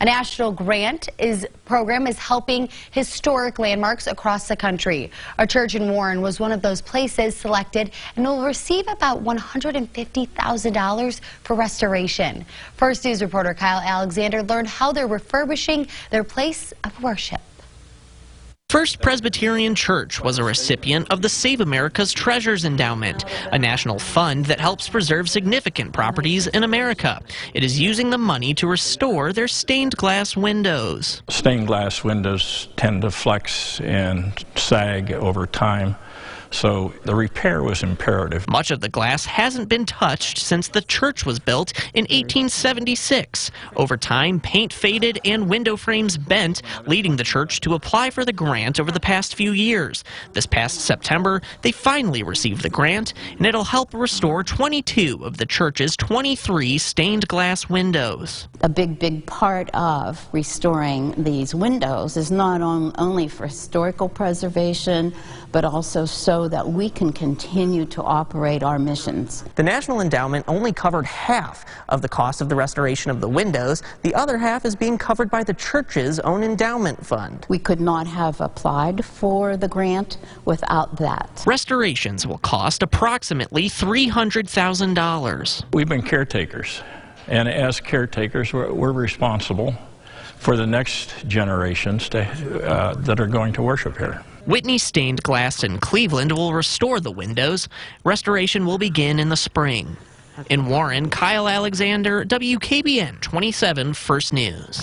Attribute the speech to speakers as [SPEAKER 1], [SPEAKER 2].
[SPEAKER 1] A national program is helping historic landmarks across the country. A church in Warren was one of those places selected and will receive about $150,000 for restoration. First News reporter Kyle Alexander learned how they're refurbishing their place of worship.
[SPEAKER 2] First Presbyterian Church was a recipient of the Save America's Treasures Endowment, a national fund that helps preserve significant properties in America. It is using the money to restore their stained glass windows.
[SPEAKER 3] Stained glass windows tend to flex and sag over time, so the repair was imperative.
[SPEAKER 2] Much of the glass hasn't been touched since the church was built in 1876. Over time, paint faded and window frames bent, leading the church to apply for the grant over the past few years. This past September, they finally received the grant, and it'll help restore 22 of the church's 23 stained glass windows.
[SPEAKER 4] A big part of restoring these windows is not only for historical preservation, but also so that we can continue to operate our missions.
[SPEAKER 2] The National Endowment only covered half of the cost of the restoration of the windows. The other half is being covered by the church's own endowment fund.
[SPEAKER 4] We could not have applied for the grant without that.
[SPEAKER 2] Restorations will cost approximately $300,000.
[SPEAKER 3] We've been caretakers, and as caretakers, we're responsible for the next generations that are going to worship here.
[SPEAKER 2] Whitney Stained Glass in Cleveland will restore the windows. Restoration will begin in the spring. In Warren, Kyle Alexander, WKBN 27 First News.